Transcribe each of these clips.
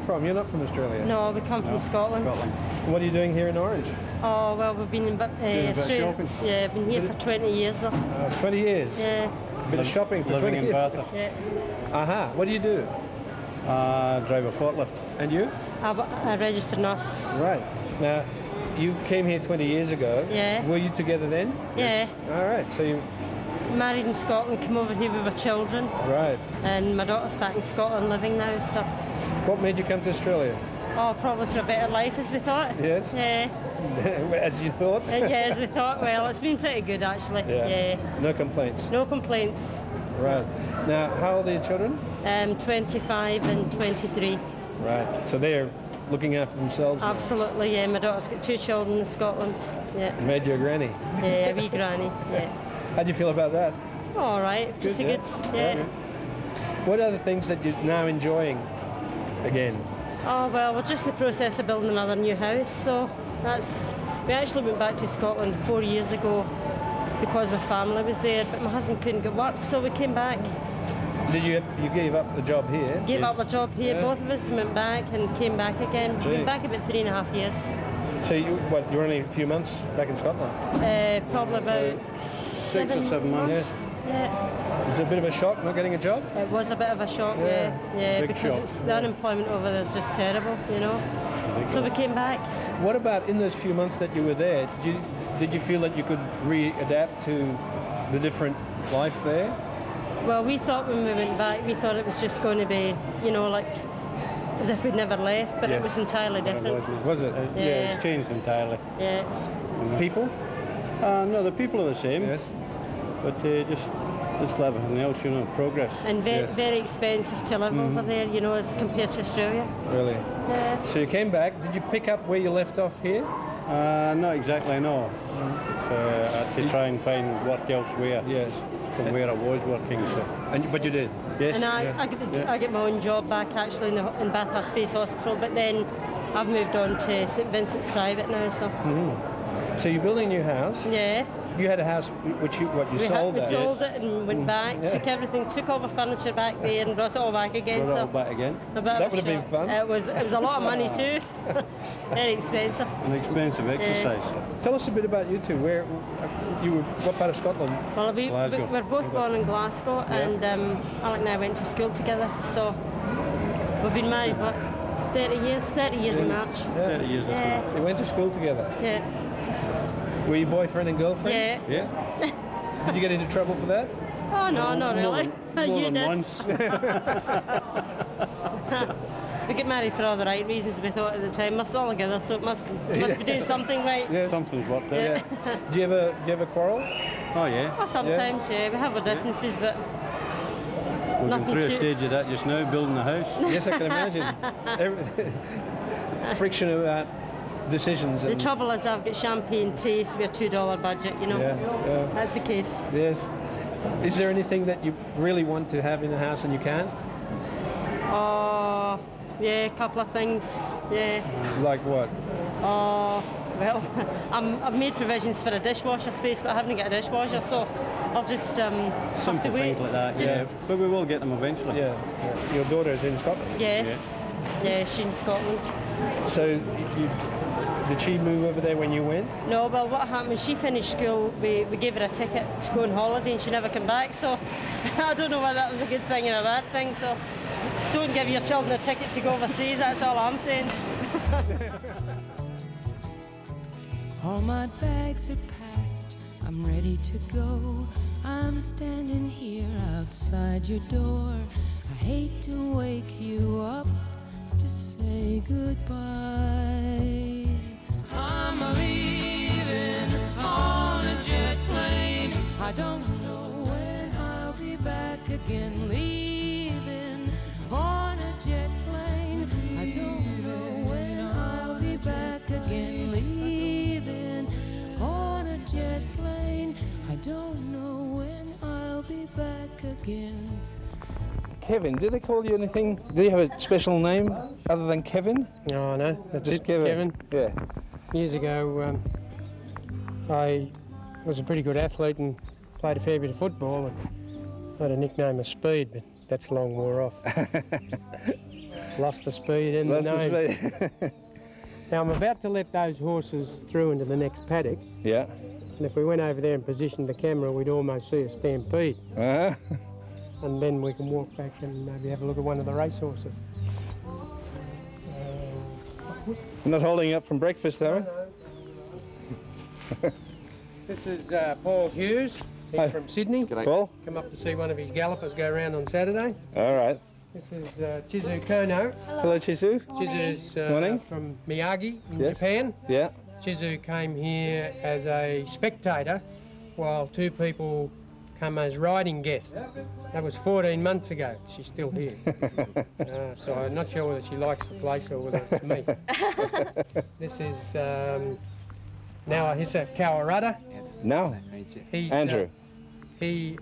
from? You're not from Australia? No, we come from Scotland. What are you doing here in Orange? Oh, well, we've been in Australia. Yeah, been here for 20 years. 20 years? Yeah. A bit of shopping for 20 years? Living in Bath. Yeah. What do you do? Drive a forklift. And you? I'm a registered nurse. Right. Now, you came here 20 years ago. Yeah. Were you together then? Yeah. All right. So you... Married in Scotland, came over here with our children. Right. And my daughter's back in Scotland living now, so... What made you come to Australia? Oh, probably for a better life, as we thought. Yes? Yeah. As you thought? Yeah, as we thought. Well, it's been pretty good, actually. Yeah. No complaints? No complaints. Right. Now, how old are your children? 25 and 23. Right. So they're looking after themselves? Absolutely, yeah. My daughter's got 2 children in Scotland. Yeah. Made you a granny? Yeah, a wee granny, yeah. How do you feel about that? All right, pretty good, yeah. Okay. What are the things that you're now enjoying again? Oh, well, we're just in the process of building another new house, so that's... We actually went back to Scotland 4 years ago because my family was there, but my husband couldn't get work, so we came back. Did you gave up the job here? Gave up our job here, both of us went back and came back again. We've been back about 3.5 years. So you're only a few months back in Scotland? Probably about 6 or 7 months. Yes. Yeah. Was it a bit of a shock not getting a job? It was a bit of a shock, yeah, because the unemployment over there is just terrible, you know. So we came back. What about in those few months that you were there? Did you feel that you could readapt to the different life there? Well, we thought when we went back, we thought it was just going to be, you know, like as if we'd never left, but it was entirely different. Was it? Yeah, it's changed entirely. Yeah. People? No, the people are the same. Yes. But just like everything else, you know, progress. And very expensive to live over there, you know, as compared to Australia. Really? Yeah. So you came back. Did you pick up where you left off here? Not exactly, no. I had to try and find work elsewhere. Yes. From where I was working, so. But you did? Yes. And I get my own job back actually in Bath Space Hospital, but then I've moved on to St Vincent's Private now, so. So you're building a new house? Yeah. You had a house which you sold? We sold it and went back, took all the furniture back there and brought it all back again. Brought it all back again. That would have been fun. It was a lot of money too. Very expensive. An expensive exercise. Tell us a bit about you two. What part of Scotland? Well, we're both born in Glasgow, and Alec and I went to school together. So we've been married, 30 years? 30 years in March. 30 years or so. You went to school together? Yeah. Were you boyfriend and girlfriend? Yeah. Yeah? Did you get into trouble for that? Oh, no, not really. More You than did. once. We get married for all the right reasons, we thought at the time. We're still together, so it must be doing something right. Yeah. Something's worked out. Yeah. Do you ever quarrel? Oh, yeah. Well, sometimes, yeah. We have our differences, but We're going nothing through a too... stage of that just now, building a house. Yes, I can imagine. Friction about decisions. The trouble is I've got champagne taste with a $2 budget, you know. Yeah. That's the case. Yes. Is there anything that you really want to have in the house and you can't? Oh, yeah, a couple of things, yeah. Like what? Oh, well, I've made provisions for a dishwasher space, but I haven't got a dishwasher, so I'll just have to wait. Things like that, yeah. But we will get them eventually. Yeah. Your daughter is in Scotland? Yes. Yeah, she's in Scotland. So did she move over there when you went? No, well, what happened when she finished school, we gave her a ticket to go on holiday and she never came back, so I don't know whether that was a good thing or a bad thing, so don't give your children a ticket to go overseas, that's all I'm saying. All my bags are packed, I'm ready to go. I'm standing here outside your door. I hate to wake you up to say goodbye. I'm leaving on a jet plane. I don't know when I'll be back again. Leaving on a jet plane. I don't know when I'll be back again. Leaving on a jet plane. I don't know when I'll be back again. Kevin, do they call you anything? Do you have a special name other than Kevin? No, that's Just it, Kevin. Yeah. Years ago, I was a pretty good athlete and played a fair bit of football and had a nickname of Speed, but that's long wore off. Lost the speed and Lost the name. the speed. Now I'm about to let those horses through into the next paddock, Yeah. and if we went over there and positioned the camera, we'd almost see a stampede. Uh-huh. And then we can walk back and maybe have a look at one of the racehorses. You're not holding up from breakfast, are we? This is Paul Hughes. He's Hi. from Sydney. Paul? Come up to see one of his gallopers go around on Saturday. All right. This is Chizu Kono. Hello, Chizu. Chizu's Morning. from Miyagi in Yes. Japan. Yeah. Chizu came here as a spectator while two people come as riding guests. That was 14 months ago. She's still here. So I'm not sure whether she likes the place or whether it's me. This is Nawahisa Kawarada. No. He's, Andrew. He,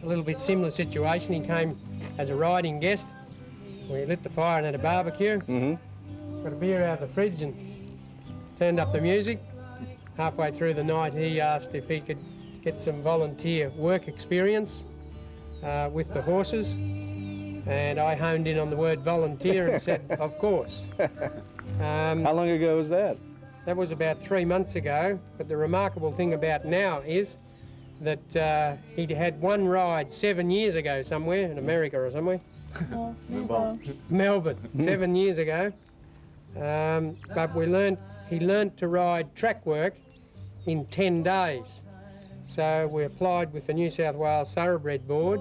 a little bit similar situation. He came as a riding guest. We lit the fire and had a barbecue. Mm-hmm. Got a beer out of the fridge and turned up the music. Halfway through the night, he asked if he could get some volunteer work experience with the horses. And I honed in on the word volunteer and said, of course. How long ago was that? That was about 3 months ago, but the remarkable thing about now is that he'd had one ride 7 years ago somewhere, in America or somewhere. Melbourne, 7 years ago. But he learnt to ride track work in 10 days. So we applied with the New South Wales Thoroughbred Board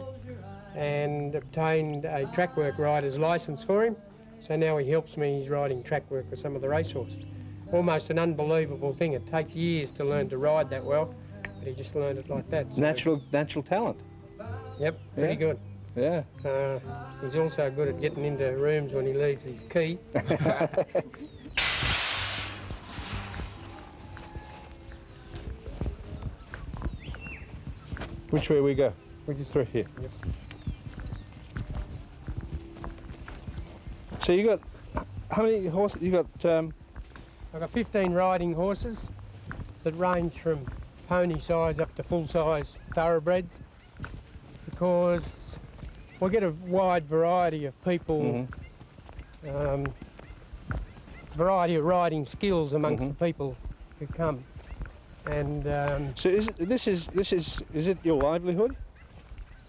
and obtained a track work rider's licence for him. So now he helps me, he's riding track work with some of the racehorses. Almost an unbelievable thing. It takes years to learn to ride that well, but he just learned it like that. So, Natural talent. Yep, pretty good. Yeah. He's also good at getting into rooms when he leaves his key. Which way we go? We just through here. Yep. So you got how many horses? You got. I've got 15 riding horses that range from pony size up to full size thoroughbreds, because we get a wide variety of people, variety of riding skills amongst the people who come. And So is it your livelihood?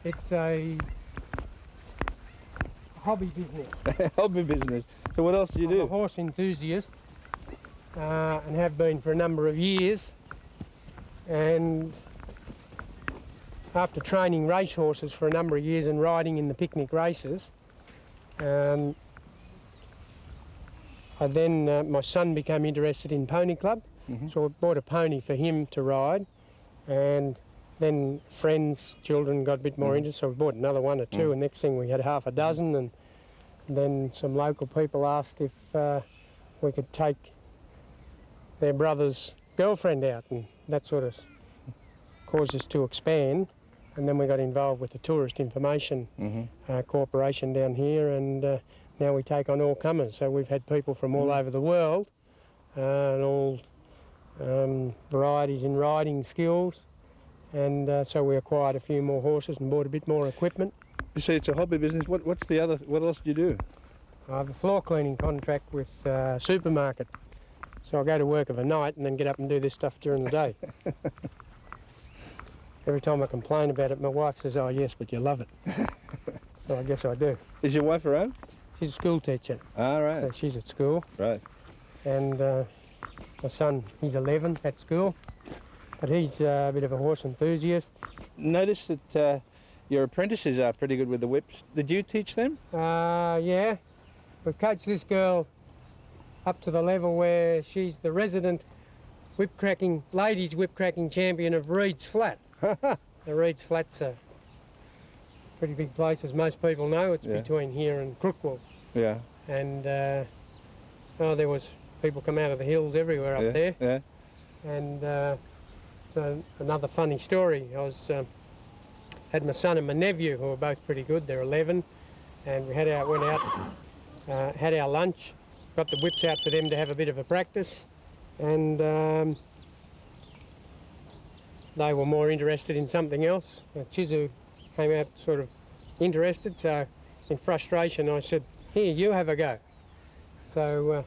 it's a hobby business. Hobby business. So what else do you I'm a do? horse enthusiast and have been for a number of years. And after training racehorses for a number of years and riding in the picnic races, I then, my son became interested in pony club, so I bought a pony for him to ride, and then friends, children got a bit more interested, so we bought another one or two, and next thing we had half a dozen, and then some local people asked if we could take their brother's girlfriend out, and that sort of caused us to expand. And then we got involved with the Tourist Information Corporation down here, and now we take on all comers. So we've had people from all over the world and all varieties in riding skills, and so we acquired a few more horses and bought a bit more equipment. You say it's a hobby business. What's the other? What else do you do? I have a floor cleaning contract with a supermarket, so I go to work of a night and then get up and do this stuff during the day. Every time I complain about it, my wife says, "Oh yes, but you love it." So I guess I do. Is your wife around? She's a school teacher, All right. so she's at school. Right. And my son, he's 11 at school, but he's a bit of a horse enthusiast. Notice that your apprentices are pretty good with the whips. Did you teach them? Yeah, we've coached this girl up to the level where she's the resident ladies whip cracking champion of Reed's Flat. The Reed's Flat's a pretty big place, as most people know. It's between here and Crookwell. Yeah. And there was people come out of the hills everywhere up there. Yeah. And so another funny story. I had my son and my nephew, who are both pretty good. They're 11, and we went out, had our lunch, got the whips out for them to have a bit of a practice, and they were more interested in something else. Chizu came out sort of interested, so in frustration, I said, "Here, you have a go." So,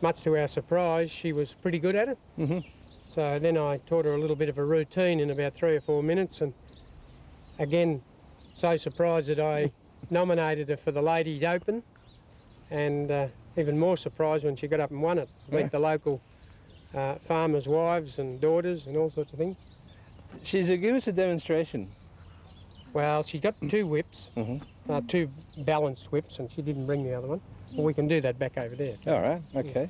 much to our surprise, she was pretty good at it. Mm-hmm. So then I taught her a little bit of a routine in about 3 or 4 minutes, and again, so surprised that I nominated her for the Ladies Open, and even more surprised when she got up and won it. Meet the local farmers' wives and daughters and all sorts of things. Give us a demonstration. Well, she got 2 whips, 2 balanced whips, and she didn't bring the other one. Well, we can do that back over there. All right, okay.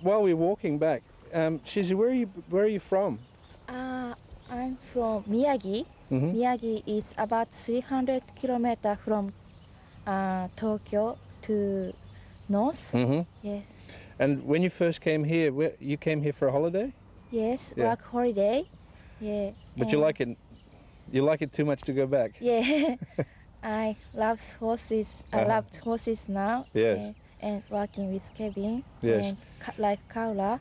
While we're walking back, Shizu, where are you from? I'm from Miyagi. Miyagi is about 300 kilometers from Tokyo to north. Yes. And when you first came here, you came here for a holiday? Yes, Yeah. work holiday. Yeah. But you like it? You like it too much to go back? Yeah. I love horses. I love horses now. Yes. And working with Kevin. Yes. And like Kaula.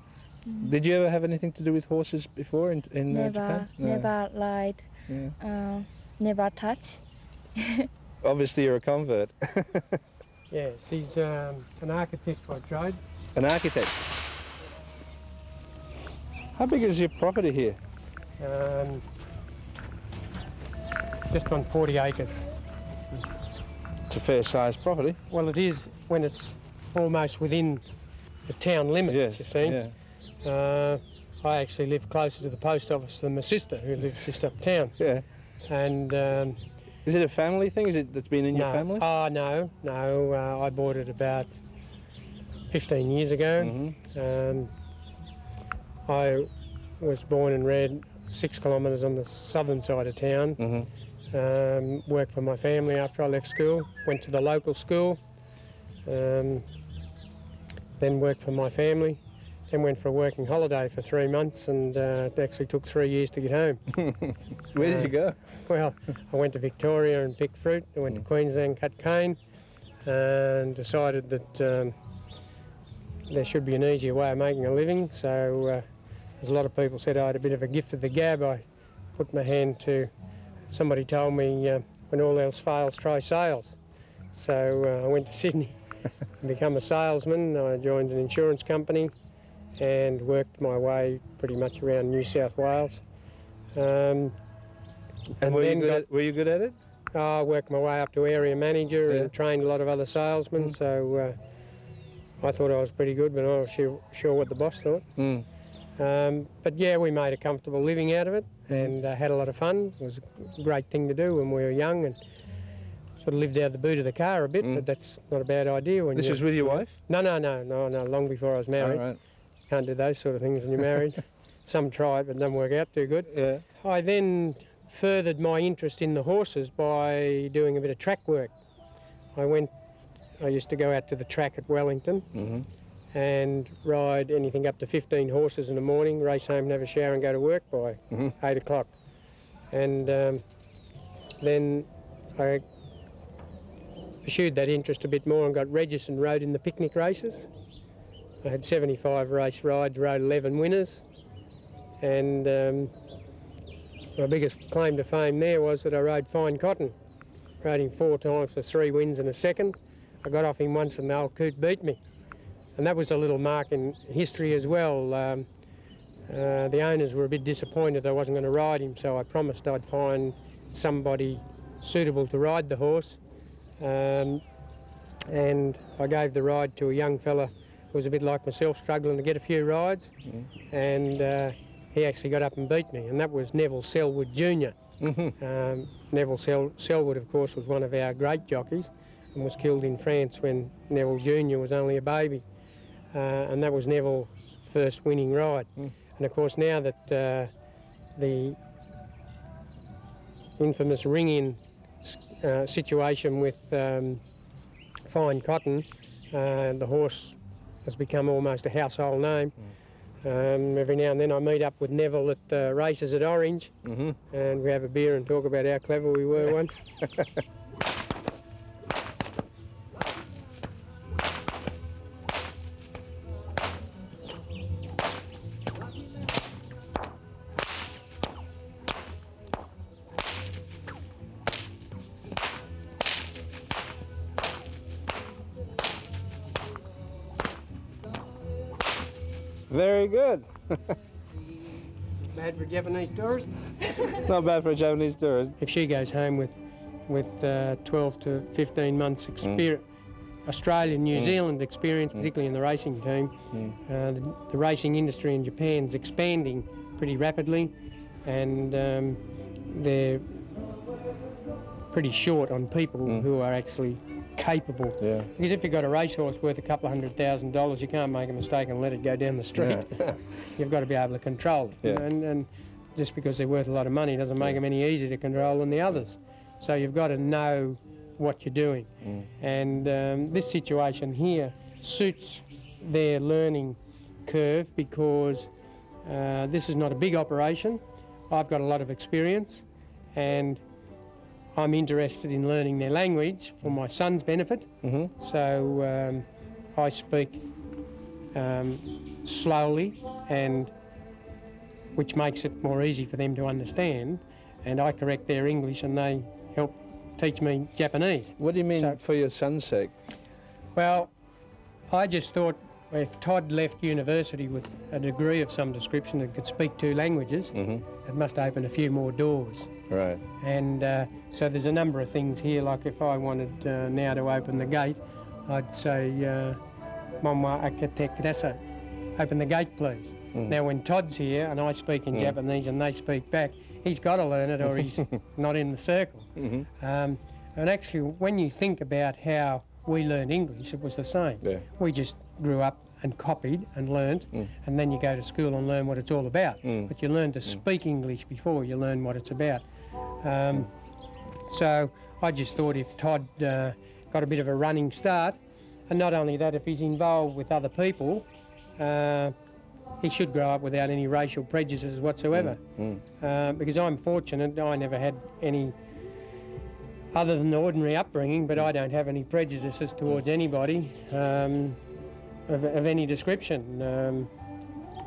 Did you ever have anything to do with horses before in Japan? No. Never ride. Yeah. Never touch. Obviously, you're a convert. Yeah, she's an architect by trade. An architect. How big is your property here? Just on 40 acres. It's a fair-sized property. Well, it is when it's almost within the town limits, Yes, you see. yeah. I actually live closer to the post office than my sister, who lives just uptown. Yeah. And Is it a family thing? Is it that's been in your family? No. I bought it about 15 years ago. I was born and reared 6 kilometres on the southern side of town. Worked for my family after I left school. Went to the local school. Then worked for my family. Then went for a working holiday for 3 months, and it actually took 3 years to get home. Where did you go? Well, I went to Victoria and picked fruit. I went to Queensland, cut cane, and decided that there should be an easier way of making a living. So, as a lot of people said I had a bit of a gift of the gab, I put my hand to, somebody told me, when all else fails, try sales. So I went to Sydney and become a salesman. I joined an insurance company and worked my way pretty much around New South Wales. And were you good at it? I worked my way up to area manager and trained a lot of other salesmen, so I thought I was pretty good, but I was sure what the boss thought. But yeah, we made a comfortable living out of it and had a lot of fun. It was a great thing to do when we were young, and sort of lived out the boot of the car a bit, but that's not a bad idea. When This was with your wife? No, long before I was married. All right. Can't do those sort of things when you're married. Some try it, but it doesn't work out too good. Yeah. I then furthered my interest in the horses by doing a bit of track work. I used to go out to the track at Wellington and ride anything up to 15 horses in the morning, race home and have a shower and go to work by 8 o'clock. And then I pursued that interest a bit more and got registered and rode in the picnic races. I had 75 race rides, rode 11 winners, and my biggest claim to fame there was that I rode Fine Cotton, rode him 4 times for 3 wins and a second. I got off him once and the old coot beat me. And that was a little mark in history as well. The owners were a bit disappointed I wasn't going to ride him, so I promised I'd find somebody suitable to ride the horse. And I gave the ride to a young fella who was a bit like myself, struggling to get a few rides. And he actually got up and beat me, and that was Neville Selwood Jr. Neville Selwood, of course, was one of our great jockeys and was killed in France when Neville Jr. was only a baby. And that was Neville's first winning ride. And of course, now that the infamous ring-in situation with Fine Cotton, the horse has become almost a household name. Every now and then I meet up with Neville at races at Orange, and we have a beer and talk about how clever we were once. Very good. Bad for Japanese tourists. Not bad for a Japanese tourist. If she goes home with 12 to 15 months experience, Australian, New Zealand experience, particularly in the racing team, the racing industry in Japan is expanding pretty rapidly, and they're pretty short on people who are actually capable. Yeah. Because if you've got a racehorse worth a couple of $100,000, you can't make a mistake and let it go down the street. Yeah. You've got to be able to control it. Yeah. And just because they're worth a lot of money doesn't make them any easier to control than the others. So you've got to know what you're doing. And this situation here suits their learning curve because this is not a big operation. I've got a lot of experience and I'm interested in learning their language for my son's benefit. So I speak slowly, and which makes it more easy for them to understand, and I correct their English and they help teach me Japanese. What do you mean for your son's sake? Well, I just thought if Todd left university with a degree of some description and could speak 2 languages, it must open a few more doors. Right. And so there's a number of things here, like if I wanted now to open the gate, I'd say, Mama akate kudasai, open the gate please. Now when Todd's here and I speak in Japanese and they speak back, he's got to learn it or he's not in the circle. And actually when you think about how we learned English, it was the same. Yeah. We just grew up and copied and learnt, and then you go to school and learn what it's all about. But you learn to speak English before you learn what it's about. So I just thought if Todd got a bit of a running start, and not only that, if he's involved with other people, he should grow up without any racial prejudices whatsoever. Because I'm fortunate, I never had any other than ordinary upbringing, but I don't have any prejudices towards anybody of any description.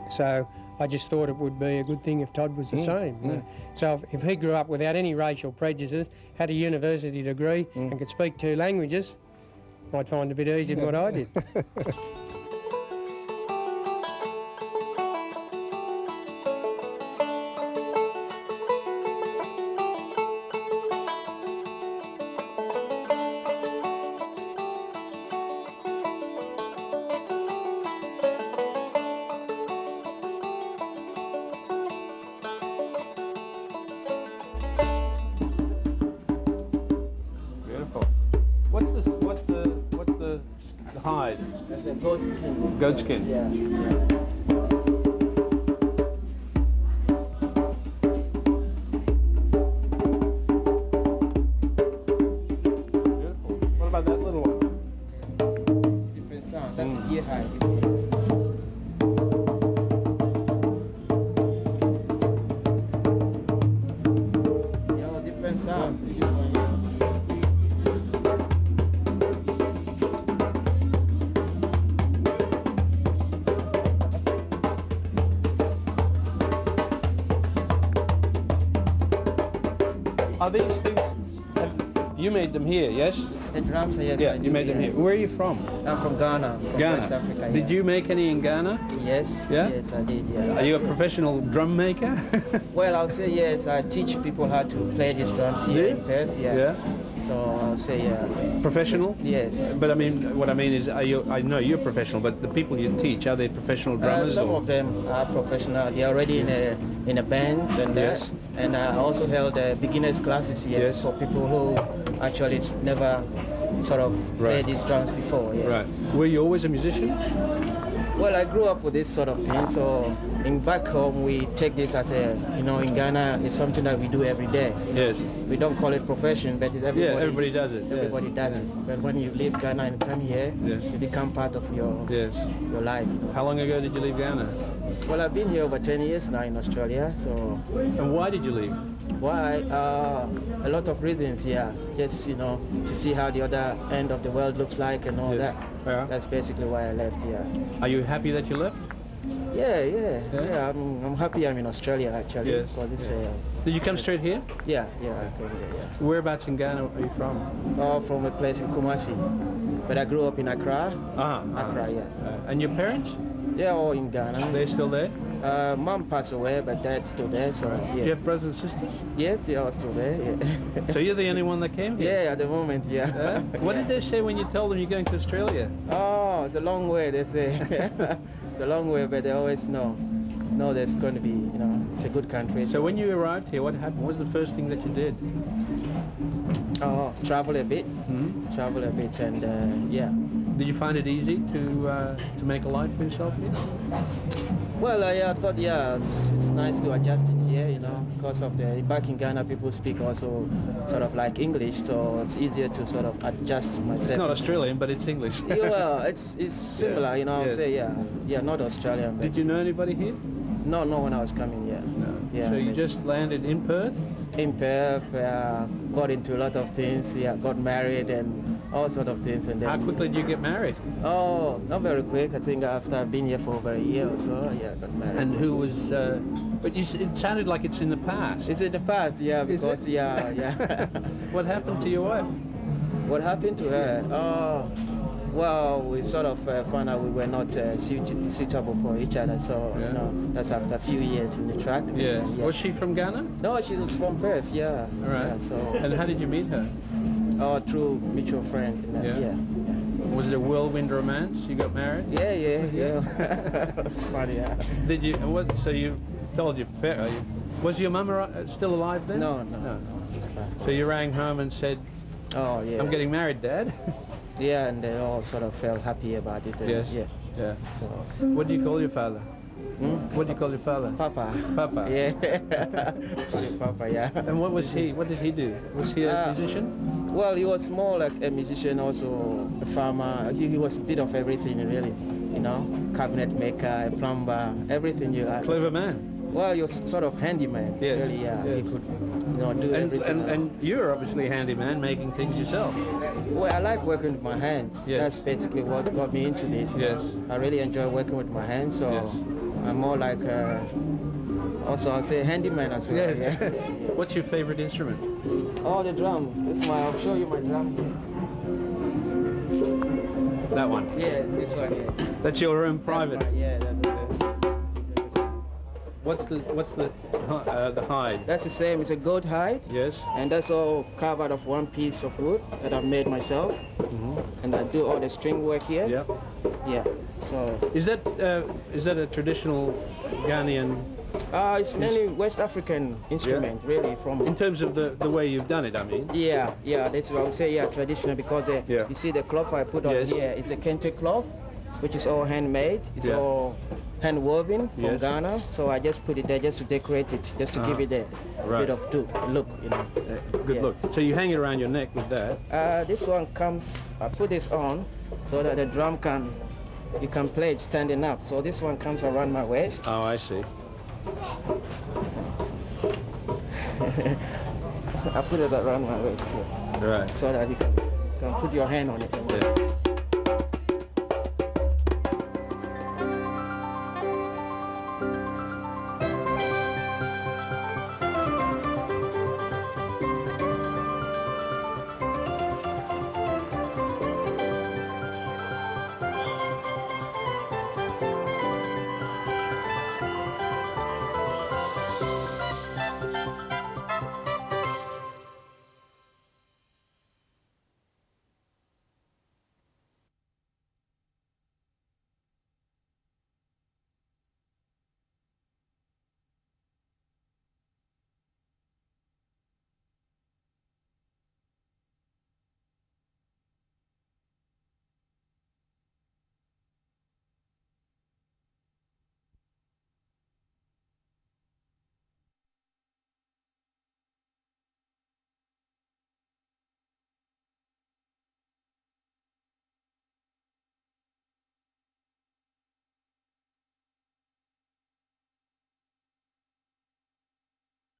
So I just thought it would be a good thing if Todd was the same. So if he grew up without any racial prejudices, had a university degree and could speak 2 languages, I'd find it a bit easier than what I did. What's the hide? It's a goat skin. Goat skin. Yeah. Beautiful. What about that little one? It's different sound. That's a gear hide. Yeah, different sounds. See this one here. Are these things, you made them here, yes? The drums are, yes, Yeah, I do, you made them here. Where are you from? I'm from Ghana, from Ghana. West Africa. Did you make any in Ghana? Yes. Yeah? Yes, I did, yeah. Are you a professional drum maker? Well, I'll say yes. I teach people how to play these drums here in Perth. Yeah. So I'll say Professional? yes. But I mean, what I mean is, I know you're professional, but the people you teach, are they professional drummers? Some or? of them are professional. They're already in a band and that. Yes. And I also held beginners classes here Yes. for people who actually never sort of played these drums before. Yeah. Right. Were you always a musician? Well, I grew up with this sort of thing. So in back home, we take this as a, in Ghana, it's something that we do every day. Yes. We don't call it profession, but it's everybody. Yeah, everybody does it. Everybody does it. But when you leave Ghana and come here, you become part of your life. How long ago did you leave Ghana? Well, I've been here over 10 years now in Australia. So. And why did you leave? Why? A lot of reasons. Yeah, just to see how the other end of the world looks like and all that. Yeah. That's basically why I left. Yeah. Are you happy that you left? Yeah. I'm happy I'm in Australia actually. Yes. Because it's Did you come straight here? yeah. I came here. Yeah. Whereabouts in Ghana are you from? From a place in Kumasi, but I grew up in Accra. Accra, yeah. And your parents? Yeah, all in Ghana. They're still there? Mom passed away, but dad's still there. So Do yeah. you have brothers and sisters? Yes, they are still there. Yeah. So you're the only one that came here? Yeah, at the moment, yeah. What did they say when you told them you're going to Australia? Oh, it's a long way, they say. It's a long way, but they always know there's going to be, it's a good country. So when you arrived here, what happened? What was the first thing that you did? Travel a bit. Hmm? Travel a bit, and yeah. Did you find it easy to make a life for yourself here? Well, I thought, it's nice to adjust in here, because of back in Ghana, people speak also sort of like English, so it's easier to sort of adjust myself. It's not Australian, but it's English. Yeah, well, it's similar, Yeah. I'll Yes. say, not Australian. But Did you know anybody here? No, when I was coming, yeah. No. Yeah, So you but- just landed in Perth? In Perth, got into a lot of things, got married and all sort of things. And then, How quickly did you get married? Oh, not very quick. I think after I've been here for over a year or so, got married. And who was... but it sounded like it's in the past. It's in the past, yeah, because, yeah. What happened to your wife? What happened to her? Oh, well, we sort of found out we were not suitable for each other, so, that's after a few years in the track. Yeah. Was she from Ghana? No, she was from Perth, yeah. All right. Yeah, so, And how did you meet her? through mutual friend. Yeah. Was it a whirlwind romance? You got married? Yeah. It's funny, yeah. Did you? So you told your parents? Was your mum still alive then? No. It's passed. So you rang home and said, Oh, yeah. "I'm getting married, Dad." Yeah, and they all sort of felt happy about it. Yes. Yeah. So, What do you call your father? What do you call your father? Papa. Papa. Yeah. Papa, yeah. And what was he? What did he do? Was he a musician? Well, he was more like a musician, also a farmer. He was a bit of everything, really. Cabinet maker, a plumber, everything you had. Clever man. Well, he was sort of handyman. Yes. Really, yeah. Yes. He could, do everything. And you're obviously a handyman, making things yourself. Well, I like working with my hands. Yes. That's basically what got me into this. Yes. I really enjoy working with my hands, so Yes. I'm more like, also I'll say handyman as well. Yeah. Yeah. What's your favorite instrument? Oh, the drum. I'll show you my drum. That one. Yes, this one here. That's your own private. That's that's it. What's the hide? That's the same. It's a goat hide, Yes. and that's all carved out of one piece of wood that I've made myself. And I do all the string work here. Yeah. Yeah. So Is that a traditional Ghanaian? it's mainly West African instrument, really. In terms of the way you've done it, I mean. Yeah. That's what I would say. Yeah, traditional, because you see the cloth I put on Yes. here is a kente cloth, which is all handmade. It's Yeah. all hand woven from Yes. Ghana. So I just put it there just to decorate it, just to give it a Right. bit of look. Good Yeah. look. So you hang it around your neck with that. This one comes. I put this on so that the drum you can play it standing up. So this one comes around my waist. Oh, I see. I put it around my waist here, Right. so that you can put your hand on it. Yeah.